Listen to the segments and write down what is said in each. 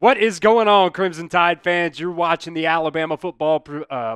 What is going on, Crimson Tide fans? You're watching the Alabama Football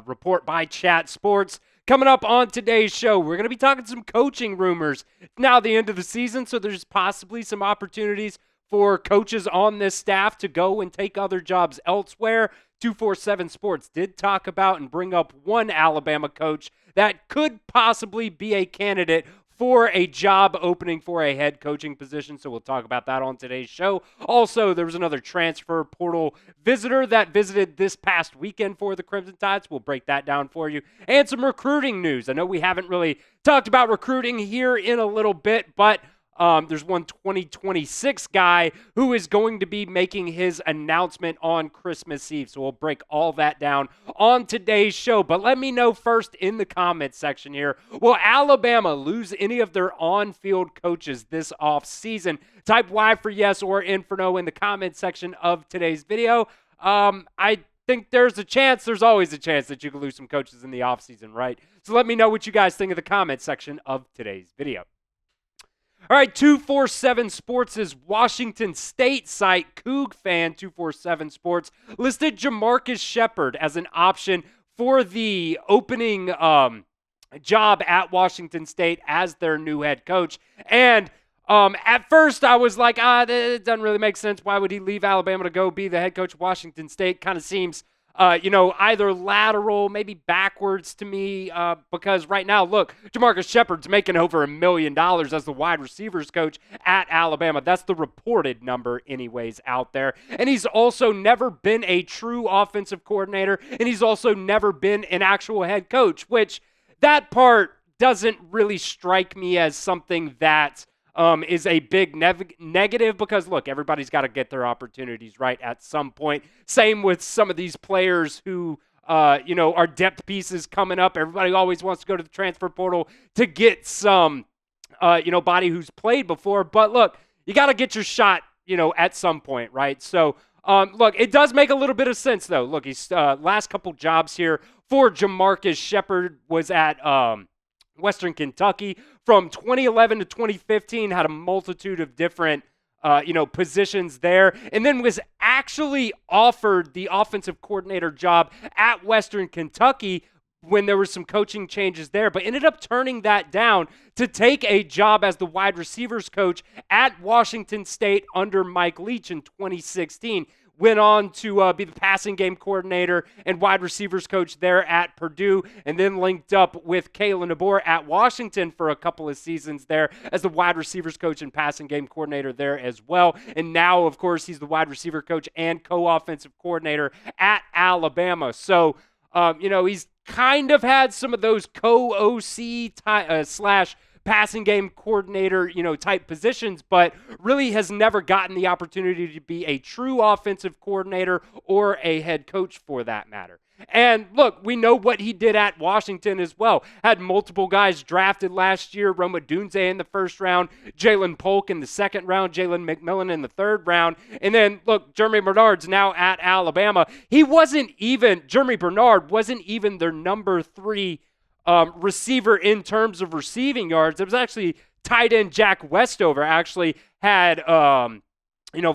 Report by Chat Sports. Coming up on today's show, we're going to be talking some coaching rumors. It's now the end of the season, so there's possibly some opportunities for coaches on this staff to go and take other jobs elsewhere. 247 Sports did talk about and bring up one Alabama coach that could possibly be a candidate for a job opening for a head coaching position, so we'll talk about that on today's show. Also, there was another transfer portal visitor that visited this past weekend for the Crimson Tides. We'll break that down for you. And some recruiting news. I know we haven't really talked about recruiting here in a little bit, but there's one 2026 guy who is going to be making his announcement on Christmas Eve. So we'll break all that down on today's show. But let me know first in the comments section here. Will Alabama lose any of their on-field coaches this offseason? Type Y for yes or N for no in the comment section of today's video. I think there's a chance, there's always a chance that you could lose some coaches in the offseason, right? So let me know what you guys think in the comment section of today's video. All right, 247 Sports' Washington State site, Coug Fan 247 Sports, listed JaMarcus Shephard as an option for the opening job at Washington State as their new head coach. And at first I was like, it doesn't really make sense. Why would he leave Alabama to go be the head coach of Washington State? Kind of seems either lateral, maybe backwards to me, because right now, look, JaMarcus Shephard's making over $1 million as the wide receivers coach at Alabama. That's the reported number anyways out there. And he's also never been a true offensive coordinator, and he's also never been an actual head coach, which that part doesn't really strike me as something that is a big negative because, look, everybody's got to get their opportunities right at some point. Same with some of these players who, are depth pieces coming up. Everybody always wants to go to the transfer portal to get some, body who's played before. But, look, you got to get your shot, at some point, right? So, look, it does make a little bit of sense, though. Look, he's last couple jobs here for JaMarcus Shephard was at Western Kentucky. From 2011 to 2015, had a multitude of different, positions there, and then was actually offered the offensive coordinator job at Western Kentucky when there were some coaching changes there, but ended up turning that down to take a job as the wide receivers coach at Washington State under Mike Leach in 2016. Went on to be the passing game coordinator and wide receivers coach there at Purdue, and then linked up with Kalen DeBoer at Washington for a couple of seasons there as the wide receivers coach and passing game coordinator there as well. And now, of course, he's the wide receiver coach and co-offensive coordinator at Alabama. So, he's kind of had some of those co-OC slash passing game coordinator, type positions, but really has never gotten the opportunity to be a true offensive coordinator or a head coach for that matter. And look, we know what he did at Washington as well. Had multiple guys drafted last year, Roma Dunze in the first round, Jalen Polk in the second round, Jalen McMillan in the third round. And then, look, Jeremy Bernard's now at Alabama. Jeremy Bernard wasn't even their number 3 receiver in terms of receiving yards. It was actually tight end Jack Westover actually had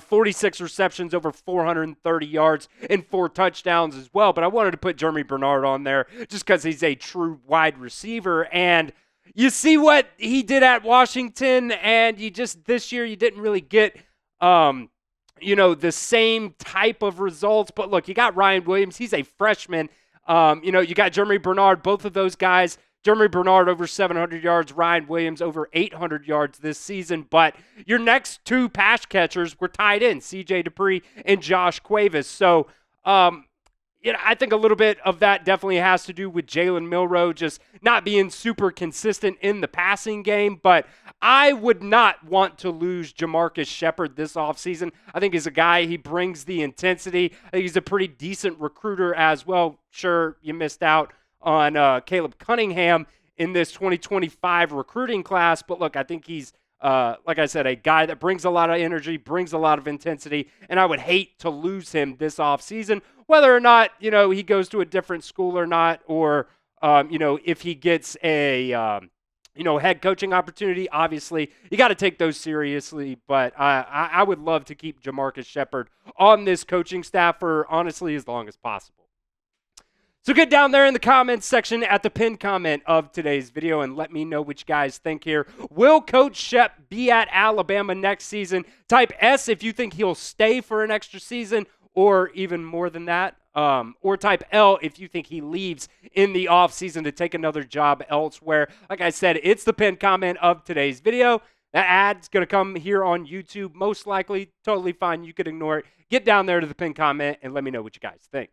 46 receptions, over 430 yards, and 4 touchdowns as well. But I wanted to put Jeremy Bernard on there just because he's a true wide receiver. And you see what he did at Washington, and this year you didn't really get the same type of results. But look, you got Ryan Williams. He's a freshman. You got Jeremy Bernard, both of those guys. Jeremy Bernard over 700 yards, Ryan Williams over 800 yards this season. But your next 2 pass catchers were tied in, C.J. Dupree and Josh Cuevas. So, I think a little bit of that definitely has to do with Jalen Milroe just not being super consistent in the passing game. But I would not want to lose JaMarcus Shephard this offseason. I think he's a guy, he brings the intensity. I think he's a pretty decent recruiter as well. Sure, you missed out on Caleb Cunningham in this 2025 recruiting class. But look, I think he's, like I said, a guy that brings a lot of energy, brings a lot of intensity, and I would hate to lose him this offseason, whether or not, he goes to a different school or not, or, if he gets a, head coaching opportunity. Obviously, you got to take those seriously, but I would love to keep JaMarcus Shephard on this coaching staff for, honestly, as long as possible. So get down there in the comments section at the pinned comment of today's video and let me know what you guys think here. Will Coach Shep be at Alabama next season? Type S if you think he'll stay for an extra season or even more than that. Or type L if you think he leaves in the offseason to take another job elsewhere. Like I said, it's the pinned comment of today's video. That ad's going to come here on YouTube, most likely. Totally fine. You could ignore it. Get down there to the pinned comment and let me know what you guys think.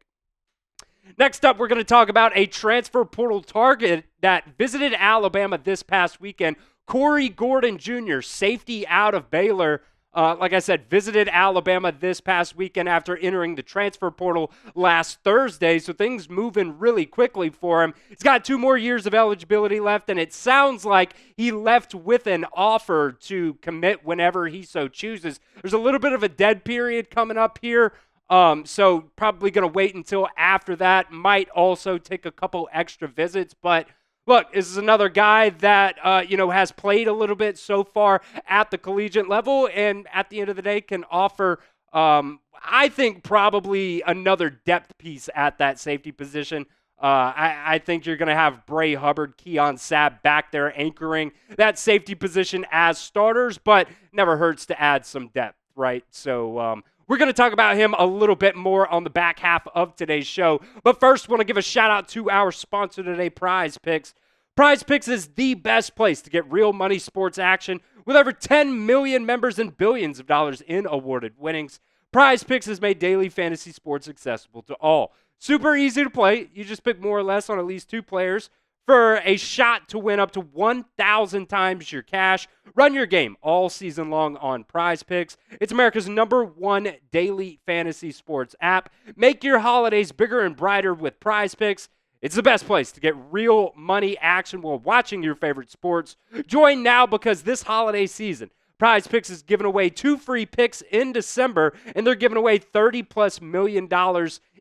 Next up, we're going to talk about a transfer portal target that visited Alabama this past weekend. Cory Gordon Jr., safety out of Baylor, like I said, visited Alabama this past weekend after entering the transfer portal last Thursday, so things moving really quickly for him. He's got 2 more years of eligibility left, and it sounds like he left with an offer to commit whenever he so chooses. There's a little bit of a dead period coming up here. So probably going to wait until after that. Might also take a couple extra visits. But look, this is another guy that, has played a little bit so far at the collegiate level. And at the end of the day can offer, I think, probably another depth piece at that safety position. I think you're going to have Bray Hubbard, Keon Sabb back there anchoring that safety position as starters. But never hurts to add some depth, right? So, we're going to talk about him a little bit more on the back half of today's show. But first, want to give a shout out to our sponsor today, Prize Picks. Prize Picks is the best place to get real money sports action. With over 10 million members and billions of dollars in awarded winnings, Prize Picks has made daily fantasy sports accessible to all. Super easy to play. You just pick more or less on at least 2 players for a shot to win up to 1,000 times your cash. Run your game all season long on Prize Picks. It's America's #1 daily fantasy sports app. Make your holidays bigger and brighter with Prize Picks. It's the best place to get real money action while watching your favorite sports. Join now because this holiday season, Prize Picks is giving away 2 free picks in December, and they're giving away $30+ million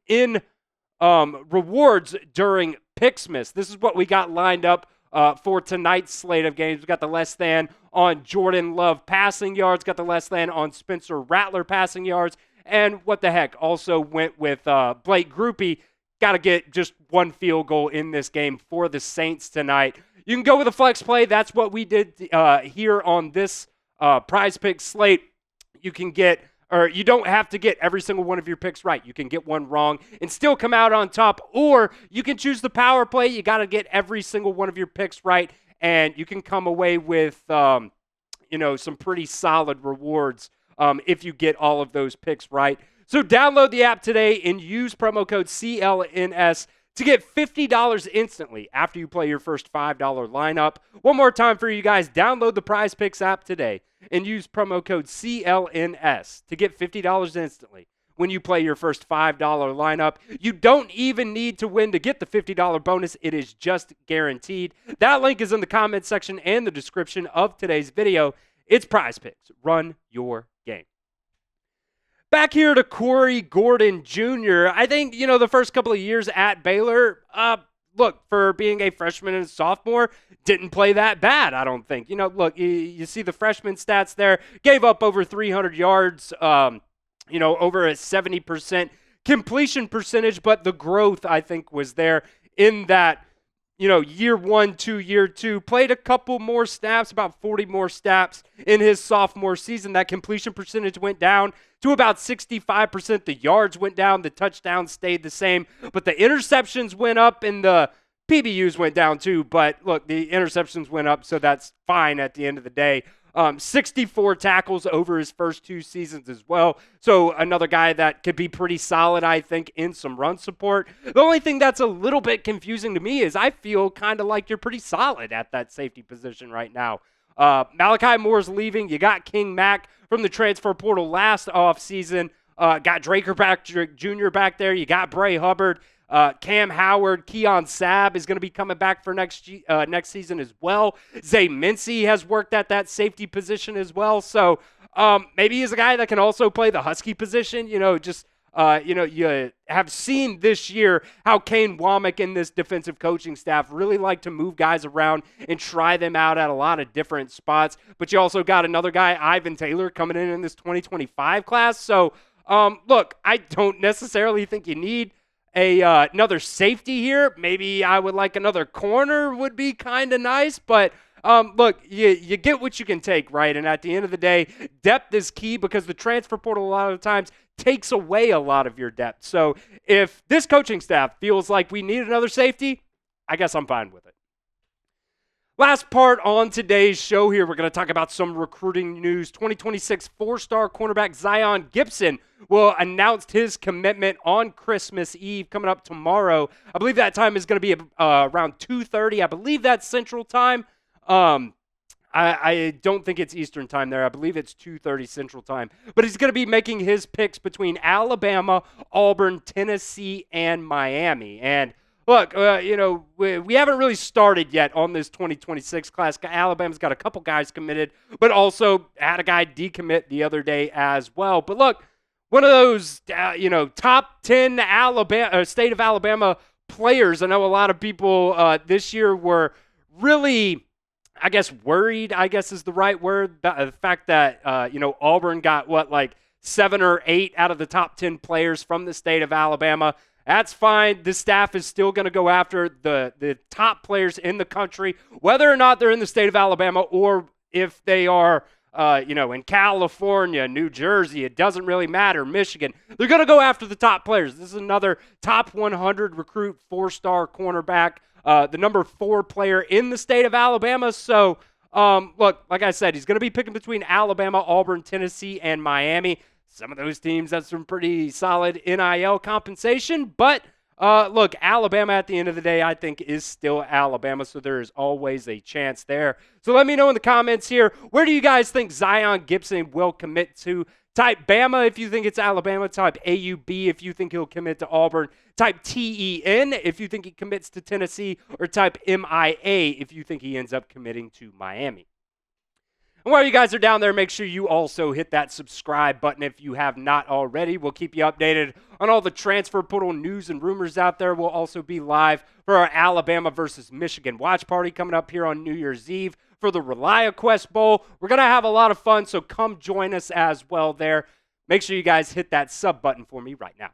in rewards during Picksmas. This is what we got lined up for tonight's slate of games. We got the less than on Jordan Love passing yards, got the less than on Spencer Rattler passing yards, and what the heck, also went with Blake Grupe. Got to get just 1 field goal in this game for the Saints tonight. You can go with a flex play. That's what we did here on this Prize Pick slate. You can get, or you don't have to get every single one of your picks right. You can get one wrong and still come out on top, or you can choose the power play. You got to get every single one of your picks right, and you can come away with, some pretty solid rewards if you get all of those picks right. So download the app today and use promo code CLNS to get $50 instantly after you play your first $5 lineup. One more time for you guys, download the Prize Picks app today and use promo code CLNS to get $50 instantly when you play your first $5 lineup. You don't even need to win to get the $50 bonus. It is just guaranteed. That link is in the comment section and the description of today's video. It's Prize Picks. Run your game. Back here to Cory Gordon Jr. I think, the first couple of years at Baylor, look, for being a freshman and a sophomore, didn't play that bad, I don't think. Look, you see the freshman stats there. Gave up over 300 yards, over a 70% completion percentage, but the growth, I think, was there in that, year 1 to year 2. Played a couple more snaps, about 40 more snaps in his sophomore season. That completion percentage went down to about 65%. The yards went down. The touchdowns stayed the same. But the interceptions went up and the PBUs went down too. But look, the interceptions went up, so that's fine at the end of the day. 64 tackles over his first 2 seasons as well. So another guy that could be pretty solid, I think, in some run support. The only thing that's a little bit confusing to me is I feel kind of like you're pretty solid at that safety position right now. Malachi Moore's leaving. You got King Mack from the transfer portal last offseason. Got Draker Jr. back there. You got Bray Hubbard. Cam Howard, Keon Sabb is going to be coming back for next season as well. Zay Mincy has worked at that safety position as well. So maybe he's a guy that can also play the Husky position, just you have seen this year how Kane Womack and this defensive coaching staff really like to move guys around and try them out at a lot of different spots. But you also got another guy, Ivan Taylor, coming in this 2025 class. So, look, I don't necessarily think you need another safety here. Maybe I would like another corner would be kind of nice, but look, you get what you can take, right? And at the end of the day, depth is key because the transfer portal a lot of times takes away a lot of your depth. So if this coaching staff feels like we need another safety, I guess I'm fine with it. Last part on today's show here, we're going to talk about some recruiting news. 2026 four-star cornerback Zyan Gibson will announce his commitment on Christmas Eve coming up tomorrow. I believe that time is going to be around 2:30. I believe that's Central Time. I don't think it's Eastern Time there. I believe it's 2:30 Central Time. But he's going to be making his picks between Alabama, Auburn, Tennessee, and Miami. And look, we haven't really started yet on this 2026 class. Alabama's got a couple guys committed, but also had a guy decommit the other day as well. But look, one of those, top 10 state of Alabama players. I know a lot of people this year were really, I guess, worried, I guess is the right word. The fact that, Auburn got, 7 or 8 out of the top 10 players from the state of Alabama. That's fine. The staff is still going to go after the top players in the country, whether or not they're in the state of Alabama or if they are, in California, New Jersey. It doesn't really matter. Michigan. They're going to go after the top players. This is another top 100 recruit, 4-star cornerback, the number 4 player in the state of Alabama. So, look, like I said, he's going to be picking between Alabama, Auburn, Tennessee, and Miami. Some of those teams have some pretty solid NIL compensation, but look, Alabama at the end of the day, I think, is still Alabama, so there is always a chance there. So let me know in the comments here, where do you guys think Zyan Gibson will commit to? Type Bama if you think it's Alabama. Type AUB if you think he'll commit to Auburn. Type TEN if you think he commits to Tennessee, or type MIA if you think he ends up committing to Miami. And while you guys are down there, make sure you also hit that subscribe button if you have not already. We'll keep you updated on all the transfer portal news and rumors out there. We'll also be live for our Alabama versus Michigan watch party coming up here on New Year's Eve for the ReliaQuest Bowl. We're going to have a lot of fun, so come join us as well there. Make sure you guys hit that sub button for me right now.